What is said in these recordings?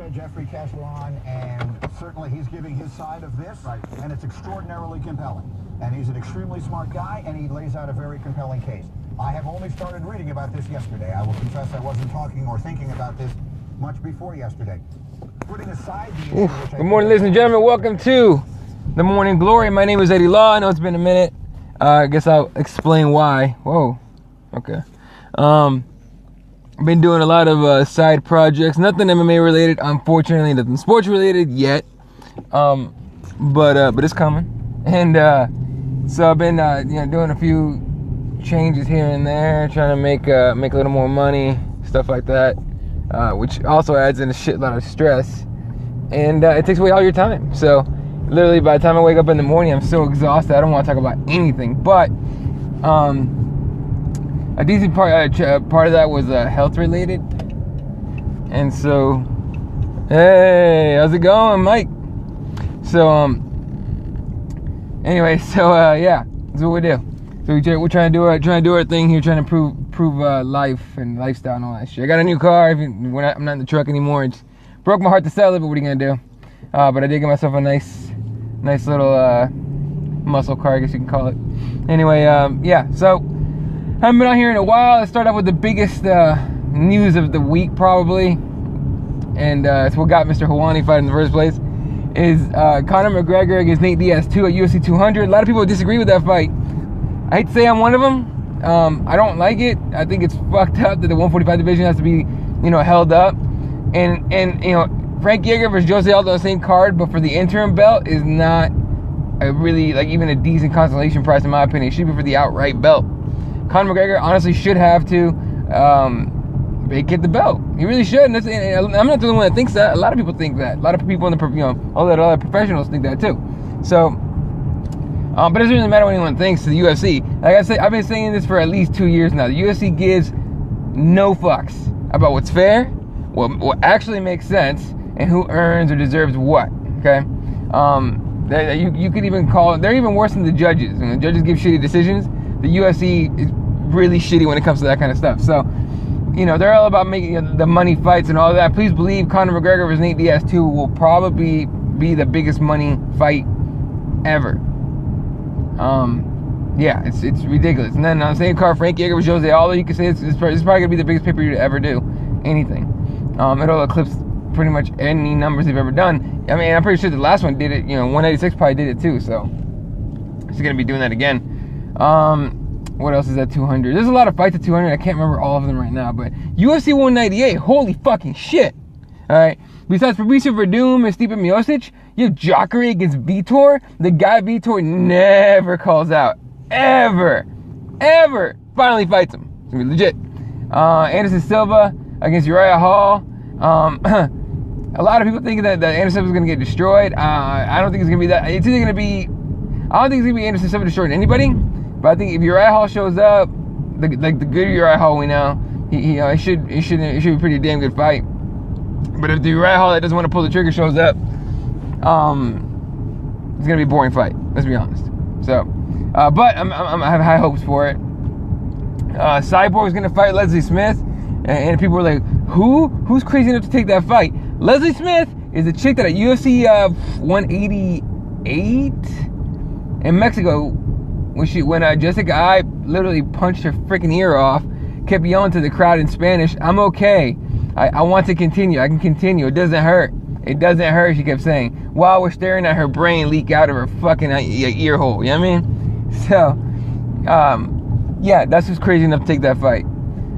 had Jeffrey Kessler on, and certainly he's giving his side of this, and it's extraordinarily compelling. And he's an extremely smart guy, and he lays out a very compelling case. I have only started reading about this yesterday. I will confess I wasn't talking or thinking about this much before yesterday. Putting aside the issue, Good morning, ladies and gentlemen. Welcome to the Morning Glory. My name is Eddie Law. I know it's been a minute. I guess I'll explain why. Whoa. Okay. I've been doing a lot of side projects. Nothing MMA related, unfortunately. Nothing sports related yet. But it's coming. And so I've been doing a few changes here and there, trying to make a little more money, stuff like that, which also adds in a shitload of stress. And it takes away all your time. So literally by the time I wake up in the morning, I'm so exhausted. I don't want to talk about anything. But a decent part of that was health related. And so, hey, how's it going, Mike? So anyway, yeah, that's what we do. So we're trying to do our thing here, trying to prove life and lifestyle and all that shit. I got a new car. I'm not in the truck anymore. It broke my heart to sell it, but what are you gonna do? But I did get myself a nice little muscle car, I guess you can call it. Anyway, yeah. So I haven't been out here in a while. Let's start off with the biggest news of the week, probably, and it's what got Mr. Helwani fight in the first place. Is Conor McGregor against Nate Diaz 2 at UFC 200. A lot of people disagree with that fight. I hate to say I'm one of them. I don't like it. I think it's fucked up that the 145 division has to be, held up. And Frank Yeager versus Jose Aldo on the same card, but for the interim belt is not really even a decent consolation price in my opinion. It should be for the outright belt. Conor McGregor honestly should have to vacate the belt. He really should. And I'm not the only one that thinks that. A lot of people think that. A lot of people in the all the other professionals think that too. So, but it doesn't really matter what anyone thinks to the UFC. Like I say, I've been saying this for at least 2 years now. The UFC gives no fucks about what's fair, what actually makes sense, and who earns or deserves what. Okay. You could even call it. They're even worse than the judges. When the judges give shitty decisions, the UFC is really shitty when it comes to that kind of stuff. So, they're all about making the money fights and all that. Please believe Conor McGregor versus Nate Diaz 2 will probably be the biggest money fight ever. Yeah, it's ridiculous. And then on the same card, Frank Yeager versus Jose Aldo, you could say it's probably going to be the biggest pay-per-view to ever do anything. It'll eclipse pretty much any numbers they've ever done. I mean, I'm pretty sure the last one did it. 186 probably did it too. So he's going to be doing that again. What else is at 200? There's a lot of fights at 200. I can't remember all of them right now. But UFC 198, holy fucking shit. All right. Besides Fabricio Verdum and Stipe Miocic, you have Jacare against Vitor. The guy Vitor never calls out. Ever. Finally fights him. It's going to be legit. Anderson Silva against Uriah Hall. A lot of people think that Anderson Silva is going to get destroyed. I don't think it's going to be that. It's either going to be... I don't think it's going to be Anderson Silva destroying anybody. But I think if Uriah Hall shows up, the good Uriah Hall we know, it should be a pretty damn good fight. But if the Uriah Hall that doesn't want to pull the trigger shows up, it's gonna be a boring fight. Let's be honest. So, but I have high hopes for it. Cyborg's gonna fight Leslie Smith, and people were like, who's crazy enough to take that fight? Leslie Smith is a chick that at UFC 188 in Mexico, when Jessica I literally punched her freaking ear off, kept yelling to the crowd in Spanish, "I'm okay. I want to continue. I can continue. It doesn't hurt. It doesn't hurt," she kept saying, while we're staring at her brain leak out of her fucking ear hole. You know what I mean? So, yeah, that's who's crazy enough to take that fight.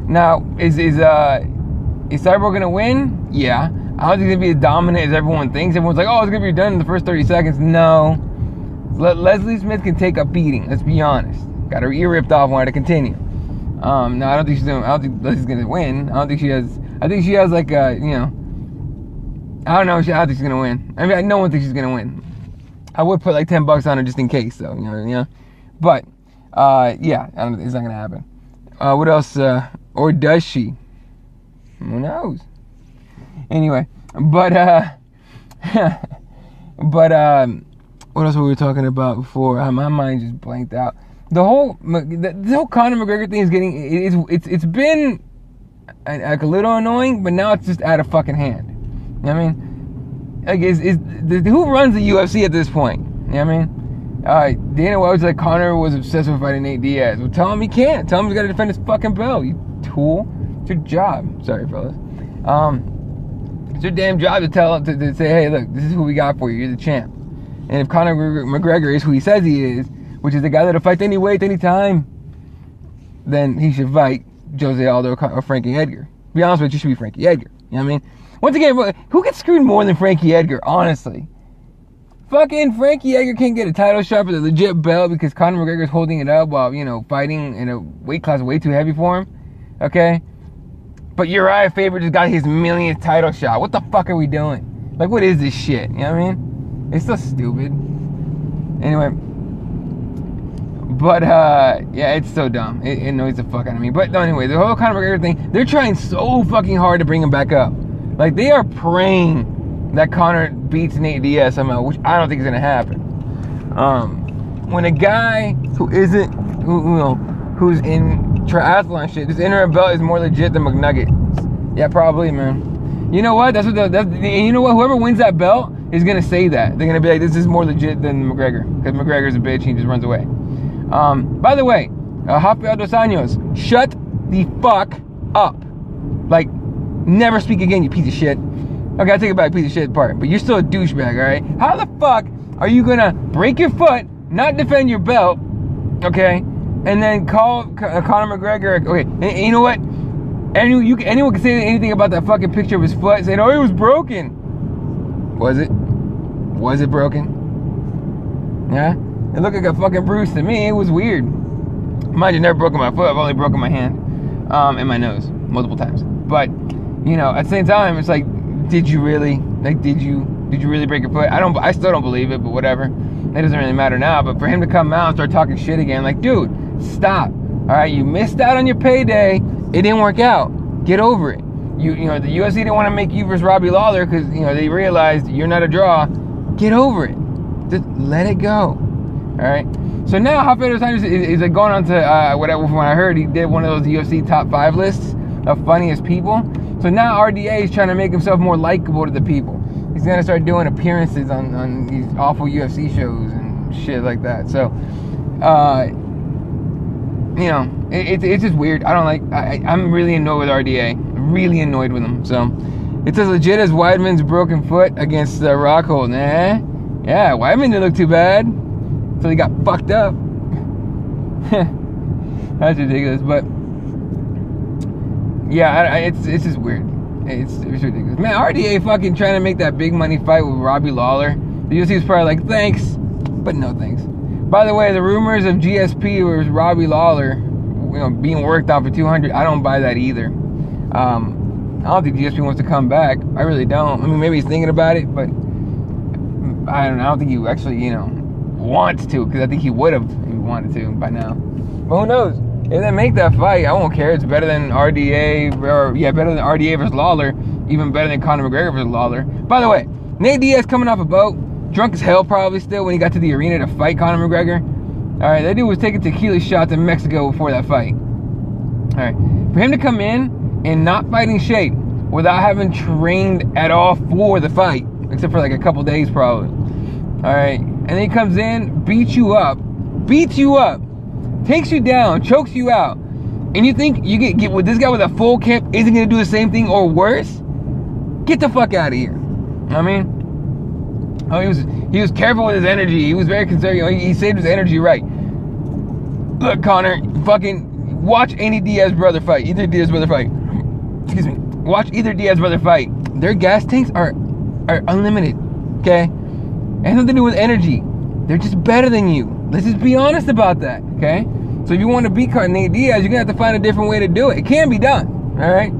Now, is Cyborg gonna win? Yeah. I don't think it's gonna be as dominant as everyone thinks. Everyone's like, oh, it's gonna be done in the first 30 seconds. No. Leslie Smith can take a beating. Let's be honest. Got her ear ripped off. Wanted to continue. No, I don't think Leslie's gonna win. I think she has like a, I don't know. I don't think she's gonna win. I mean, no one thinks she's gonna win. I would put like $10 on her just in case, though. But yeah, it's not gonna happen. What else? Or does she? Who knows? Anyway, but what else were we talking about before? My mind just blanked out. The whole Conor McGregor thing is it's been like a little annoying, but now it's just out of fucking hand. know what I mean? Like, who runs the UFC at this point? You know what I mean? Dana White was like, Conor was obsessed with fighting Nate Diaz. Well, tell him he can't. Tell him he's got to defend his fucking belt, you tool. It's your job. Sorry, fellas. It's your damn job to say, hey, look, this is who we got for you. You're the champ. And if Conor McGregor is who he says he is, which is the guy that'll fight any weight, any time, then he should fight Jose Aldo or Frankie Edgar. To be honest with you, should be Frankie Edgar. You know what I mean? Once again, who gets screwed more than Frankie Edgar, honestly? Fucking Frankie Edgar can't get a title shot for the legit belt because Conor McGregor's holding it up while, you know, fighting in a weight class way too heavy for him. Okay? But Uriah Faber just got his millionth title shot. What the fuck are we doing? Like, what is this shit? You know what I mean? It's so stupid. Anyway. But, yeah, it's so dumb. It annoys the fuck out of me. But, anyway, the whole Conor McGregor thing, they're trying so fucking hard to bring him back up. Like, they are praying that Conor beats Nate Diaz somehow, which I don't think is going to happen. When a guy who's in triathlon shit, this interim belt is more legit than McNugget. Yeah, probably, man. You know what? You know what? Whoever wins that belt is gonna say that. They're gonna be like, this is more legit than McGregor, because McGregor's a bitch and he just runs away. By the way, Rafael dos Anjos, shut the fuck up. Like, never speak again, you piece of shit. Okay, I take it back, piece of shit part, but you're still a douchebag, all right? How the fuck are you gonna break your foot, not defend your belt, okay, and then call Conor McGregor? Okay, and you know what? Anyone can say anything about that fucking picture of his foot, saying, "Oh, it was broken." Was it? Was it broken? Yeah. It looked like a fucking bruise to me. It was weird. Mind you, never broken my foot. I've only broken my hand, and my nose multiple times. But you know, at the same time, it's like, did you really? Like, did you really break your foot? I still don't believe it, but whatever. It doesn't really matter now. But for him to come out and start talking shit again, like, dude, stop. All right, you missed out on your payday. It didn't work out. Get over it. You know, the UFC didn't want to make you versus Robbie Lawler because, you know, they realized you're not a draw. Get over it. Just let it go. All right. So now Rafael dos Anjos is like going on to from what I heard, he did one of those UFC top 5 lists of funniest people. So now RDA is trying to make himself more likable to the people. He's gonna start doing appearances on these awful UFC shows and shit like that. So, you know, it's just weird. I don't like. I'm really annoyed with RDA. Really annoyed with him. So, it's as legit as Weidman's broken foot against Rockhold. Nah, yeah, Weidman didn't look too bad until he got fucked up. That's ridiculous. But yeah, it's just weird. It's ridiculous. Man, RDA fucking trying to make that big money fight with Robbie Lawler. The UFC is probably like, thanks, but no thanks. By the way, the rumors of GSP or Robbie Lawler, you know, being worked out for 200, I don't buy that either. I don't think GSP wants to come back. I really don't. I mean, maybe he's thinking about it, but I don't know. I don't think he actually, you know, wants to, because I think he would have if he wanted to by now. But who knows? If they make that fight, I won't care. It's better than RDA, better than RDA versus Lawler. Even better than Conor McGregor versus Lawler. By the way, Nate Diaz coming off a boat, drunk as hell probably still when he got to the arena to fight Conor McGregor. All right, that dude was taking tequila shots in Mexico before that fight. All right, for him to come in and not fighting shape without having trained at all for the fight, except for like a couple days probably. All right, and then he comes in, beats you up, takes you down, chokes you out, and you think you get with this guy with a full camp isn't gonna do the same thing or worse? Get the fuck out of here. I mean, he was careful with his energy. He was very concerned. You know, he saved his energy right. Look, Conor, fucking watch any Diaz brother fight. Excuse me. Watch either Diaz brother fight. Their gas tanks are unlimited. Okay, it has nothing to do with energy. They're just better than you. Let's just be honest about that, okay? So if you want to beat Nate Diaz, you're going to have to find a different way to do it. It can be done, all right?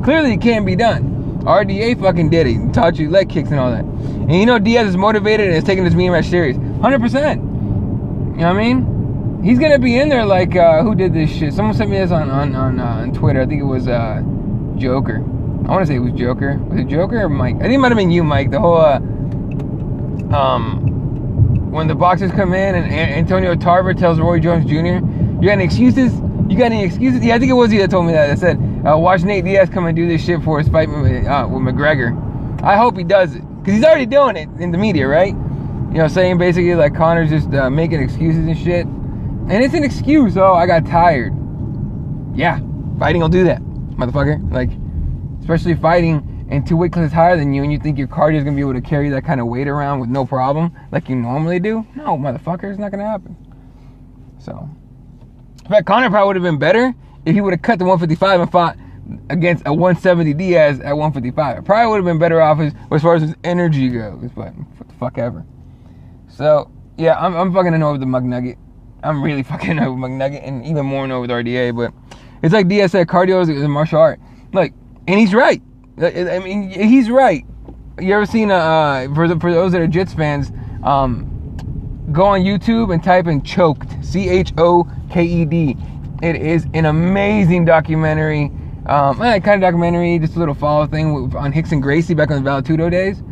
Clearly it can be done. RDA fucking did it. Taught you leg kicks and all that. And you know Diaz is motivated and is taking this mean match serious. 100%. You know what I mean? He's going to be in there like, who did this shit? Someone sent me this on Twitter. I think it was Joker. I want to say it was Joker. Was it Joker or Mike? I think it might have been you, Mike. The whole, when the boxers come in and Antonio Tarver tells Roy Jones Jr., you got any excuses? Yeah, I think it was you that told me that. That said, watch Nate Diaz come and do this shit for his fight with McGregor. I hope he does it. Because he's already doing it in the media, right? You know, saying basically like Conor's just making excuses and shit. And it's an excuse. Oh, I got tired. Yeah, fighting will do that, motherfucker. Like, especially fighting in 2 weight classes higher than you, and you think your cardio is gonna be able to carry that kind of weight around with no problem, like you normally do. No, motherfucker, it's not gonna happen. So, in fact, Conor probably would have been better if he would have cut to 155 and fought against a 170 Diaz at 155. It probably would have been better off as far as his energy goes. But what the fuck ever. So yeah, I'm fucking annoyed with the McNugget. I'm really fucking annoyed with McNugget, and even more annoyed with RDA. But it's like Diaz said, cardio is a martial art. Like, and he's right. I mean, he's right. You ever seen for those that are Jits fans, go on YouTube and type in Choked, CHOKED. It is an amazing documentary. Kind of documentary, just a little follow thing on Hickson Gracie back on the Valetudo days.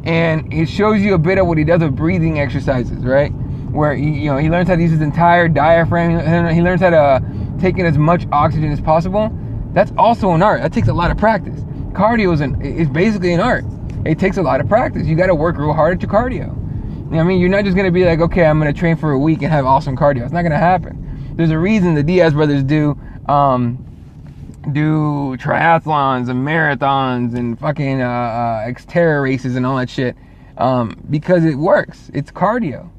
And it shows you a bit of what he does with breathing exercises, right? Where he learns how to use his entire diaphragm. He learns how to take in as much oxygen as possible. That's also an art. That takes a lot of practice. Cardio is basically an art. It takes a lot of practice. You got to work real hard at your cardio. You know what I mean? You're not just going to be like, okay, I'm going to train for a week and have awesome cardio. It's not going to happen. There's a reason the Diaz brothers do triathlons and marathons and fucking Xterra races and all that shit, because it works. It's cardio,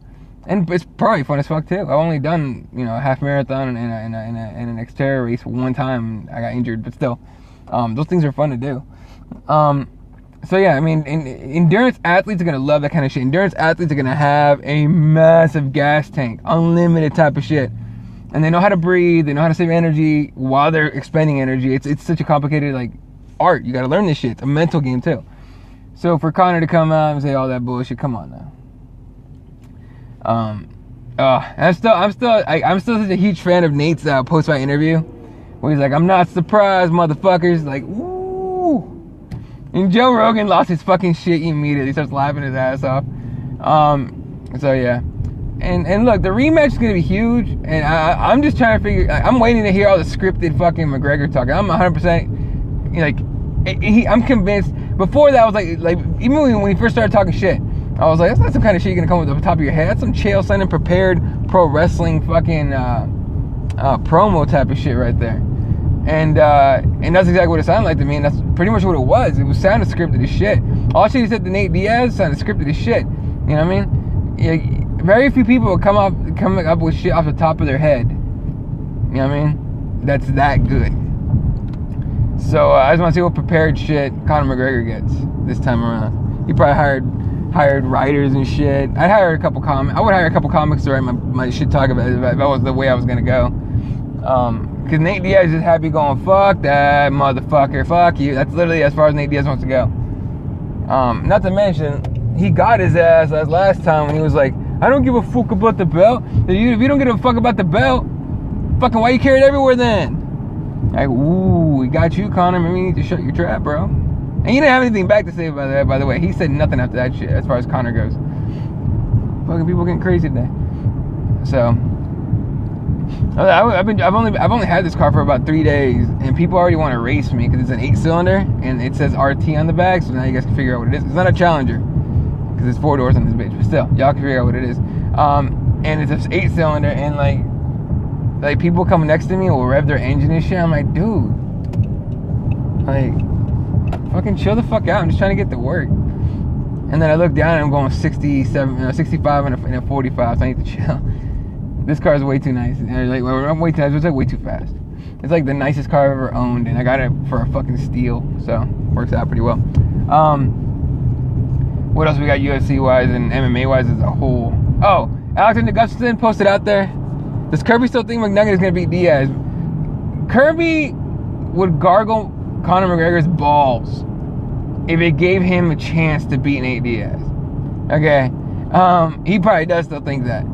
and it's probably fun as fuck too. I've only done a half marathon and an Xterra race one time. I got injured, but still, those things are fun to do. So yeah, I mean, endurance athletes are gonna love that kind of shit. Endurance athletes are gonna have a massive gas tank, unlimited type of shit. And they know how to breathe, they know how to save energy while they're expending energy. It's such a complicated, like, art. You gotta learn this shit. It's a mental game, too. So for Conor to come out and say all that bullshit, come on now. I'm still such a huge fan of Nate's post-fight interview, where he's like, I'm not surprised, motherfuckers. Like, ooh. And Joe Rogan lost his fucking shit immediately. He starts laughing his ass off. So yeah. And look, the rematch is going to be huge, and I'm just trying to figure, I'm waiting to hear all the scripted fucking McGregor talk. I'm 100%, I'm convinced. Before that, I was like even when he first started talking shit, I was like, that's not some kind of shit you're going to come with the top of your head. That's some Chael Sonnen prepared pro wrestling fucking promo type of shit right there. And that's exactly what it sounded like to me, and that's pretty much what it was. It was sounded scripted as shit. All shit he said to Nate Diaz sounded scripted as shit. You know what I mean? Very few people will come up with shit off the top of their head. You know what I mean? That's that good. So I just want to see what prepared shit Conor McGregor gets this time around. He probably hired writers and shit. I would hire a couple comics to write my shit talk about it if that was the way I was gonna go. Cause Nate Diaz is just happy going, fuck that motherfucker, fuck you. That's literally as far as Nate Diaz wants to go. Not to mention, he got his ass last time when he was like, I don't give a fuck about the belt. If you don't give a fuck about the belt, fucking why you carry it everywhere then? Like, ooh, we got you, Conor. Maybe you need to shut your trap, bro. And he didn't have anything back to say about that, by the way. He said nothing after that shit, as far as Conor goes. Fucking people getting crazy today. So, I've only had this car for about 3 days, and people already want to race me because it's an 8-cylinder and it says RT on the back. So now you guys can figure out what it is. It's not a Challenger, because it's 4 doors on this bitch, but still, y'all can figure out what it is. And it's an 8-cylinder, and like people come next to me will rev their engine and shit. I'm like, dude, like, fucking chill the fuck out. I'm just trying to get to work. And then I look down and I'm going 65 and a 45, so I need to chill. This car is way too nice. I'm way too nice. It's like way too fast. It's like the nicest car I've ever owned, and I got it for a fucking steal, so works out pretty well. What else we got UFC-wise and MMA-wise as a whole? Oh, Alexander Gustafsson posted out there, does Kirby still think McNugget is going to beat Diaz? Kirby would gargle Conor McGregor's balls if it gave him a chance to beat Nate Diaz. Okay? He probably does still think that.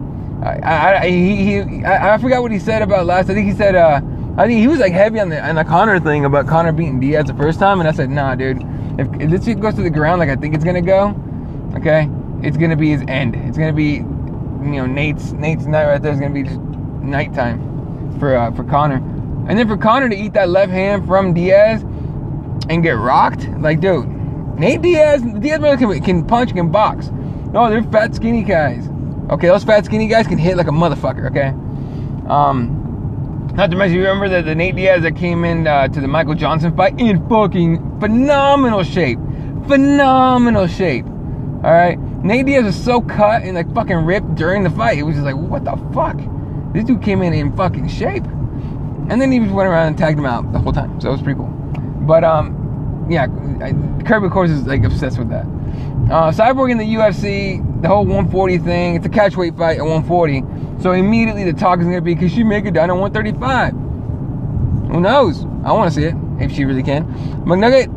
I forgot what he said about last. I think he said, I think he was like heavy on the Conor thing about Conor beating Diaz the first time, and I said, nah, dude. If this shit goes to the ground like I think it's gonna go, okay, it's gonna be his end. It's gonna be, Nate's night right there is gonna be just nighttime for Conor, and then for Conor to eat that left hand from Diaz and get rocked, like, dude, Diaz brothers can punch, can box. No, they're fat, skinny guys. Okay, those fat, skinny guys can hit like a motherfucker, okay? Not to mention, you remember that the Nate Diaz that came in to the Michael Johnson fight in fucking phenomenal shape. Phenomenal shape. Alright? Nate Diaz was so cut and like fucking ripped during the fight. It was just like, what the fuck? This dude came in fucking shape. And then he just went around and tagged him out the whole time. So it was pretty cool. But, yeah, Kirby, of course, is like obsessed with that. Cyborg in the UFC, the whole 140 thing, it's a catchweight fight at 140. So immediately the talk is going to be, can she make it down to 135? Who knows? I want to see it, if she really can. McNugget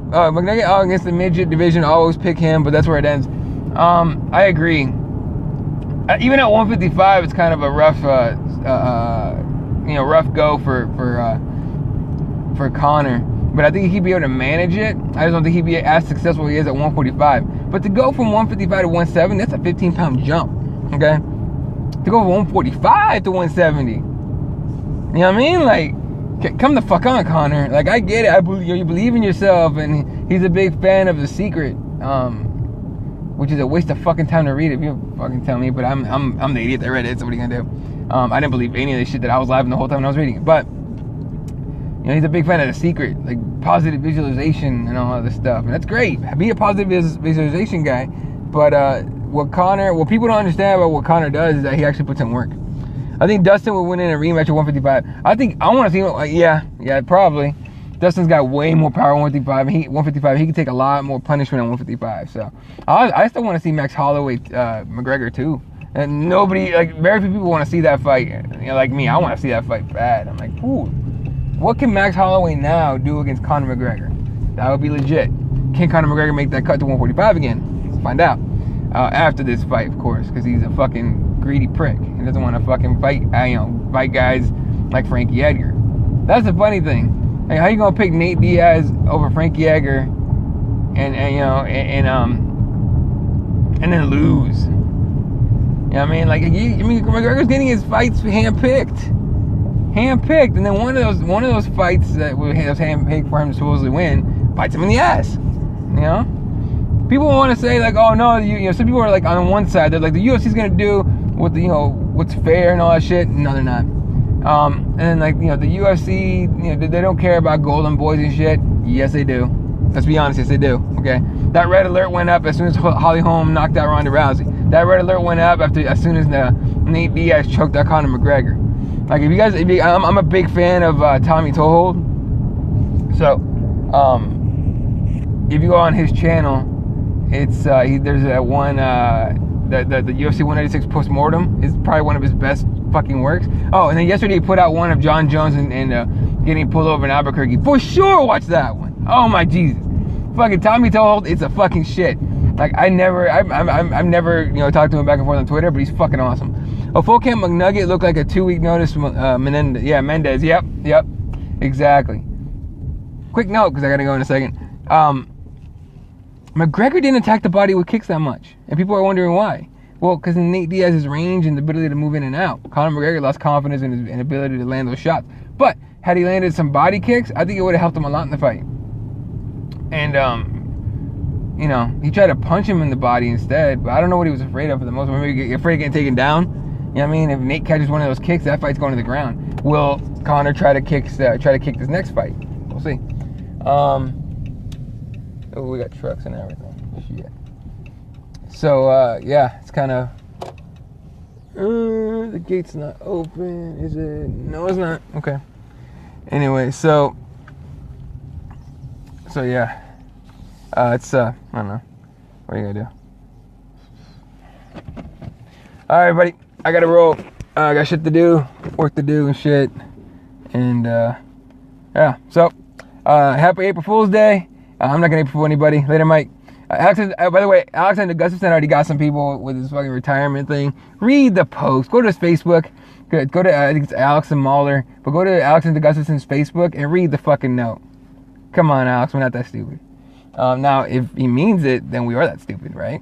against the midget division, I always pick him, but that's where it ends. I agree. Even at 155, it's kind of a rough, rough go for Conor. But I think he'd be able to manage it. I just don't think he'd be as successful as he is at 145. But to go from 155 to 170, that's a 15-pound jump. Okay? To go from 145 to 170. You know what I mean? Like, come the fuck on, Conor. Like, I get it. You believe in yourself, and he's a big fan of The Secret, which is a waste of fucking time to read if you fucking tell me. But I'm the idiot that read it. So what are you gonna do? I didn't believe any of this shit that I was laughing the whole time when I was reading it. But you know, he's a big fan of The Secret, like positive visualization and all this stuff, and that's great. Be a positive visualization guy. But what people don't understand about what Conor does is that he actually puts in work. I think Dustin would win in a rematch at 155. I want to see him. Yeah, probably. Dustin's got way more power at 155. He can take a lot more punishment at 155. So I still want to see Max Holloway McGregor too. And nobody, like, very few people want to see that fight. You know, like me, I want to see that fight bad. I'm like, ooh, what can Max Holloway now do against Conor McGregor? That would be legit. Can Conor McGregor make that cut to 145 again? Let's find out. After this fight, of course, because he's a fucking greedy prick. He doesn't want to fucking fight guys like Frankie Edgar. That's the funny thing. Like, how you gonna pick Nate Diaz over Frankie Edgar, and then lose? You know what I mean? Like, McGregor's getting his fights handpicked, and then one of those fights that was handpicked for him to supposedly win bites him in the ass. You know? People want to say like, oh no, you know, some people are like on one side, they're like the UFC's gonna do what what's fair and all that shit. No, they're not. And then like, you know, the UFC, you know, they don't care about golden boys and shit. Yes, they do. Let's be honest, yes, they do. Okay, that red alert went up as soon as Holly Holm knocked out Ronda Rousey. That red alert went up as soon as Nate Diaz choked out Conor McGregor. Like, I'm a big fan of Tommy Toehold. So, if you go on his channel, it's there's that one the UFC 196 postmortem is probably one of his best fucking works. Oh, and then yesterday he put out one of John Jones and getting pulled over in Albuquerque. For sure, watch that one. Oh my Jesus, fucking Tommy Toehold, it's a fucking shit. Like, I've never talked to him back and forth on Twitter, but he's fucking awesome. A full camp McNugget looked like a 2-week notice. Menendez, yeah, Mendez. Yep, exactly. Quick note, because I gotta go in a second. McGregor didn't attack the body with kicks that much, and people are wondering why. Well, because Nate Diaz's range and the ability to move in and out. Conor McGregor lost confidence in his ability to land those shots. But had he landed some body kicks, I think it would have helped him a lot in the fight. And you know, he tried to punch him in the body instead, but I don't know what he was afraid of for the most part. Maybe afraid of getting taken down. You know what I mean? If Nate catches one of those kicks, that fight's going to the ground. Will Conor try to kick this next fight? We'll see. Oh, we got trucks and everything. Shit. So, yeah, it's kind of... the gate's not open, is it? No, it's not. Okay. Anyway, so yeah. It's, I don't know. What are you gonna do? Alright, buddy. I gotta roll. I got shit to do, work to do and shit. And, yeah. So, happy April Fool's Day. I'm not gonna April Fool anybody. Later, Mike. By the way, Alexander Gustafsson already got some people with his fucking retirement thing. Read the post. Go to his Facebook. Go to, I think it's Alex and Mahler. But go to Alexander Gustafsson's Facebook and read the fucking note. Come on, Alex. We're not that stupid. Now, if he means it, then we are that stupid, right?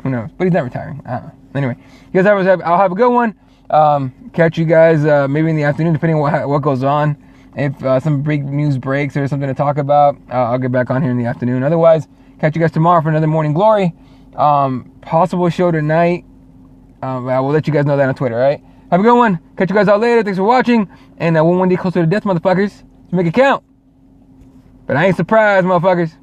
Who knows? But he's not retiring. I don't know. Anyway, you guys I'll have a good one. Catch you guys maybe in the afternoon, depending on what goes on. If some big news breaks or something to talk about, I'll get back on here in the afternoon. Otherwise, Catch you guys tomorrow for another Morning Glory. Possible show tonight. I will let you guys know that on Twitter, all right? Have a good one. Catch you guys out later. Thanks for watching. And we're one day closer to death, motherfuckers. So make it count. But I ain't surprised, motherfuckers.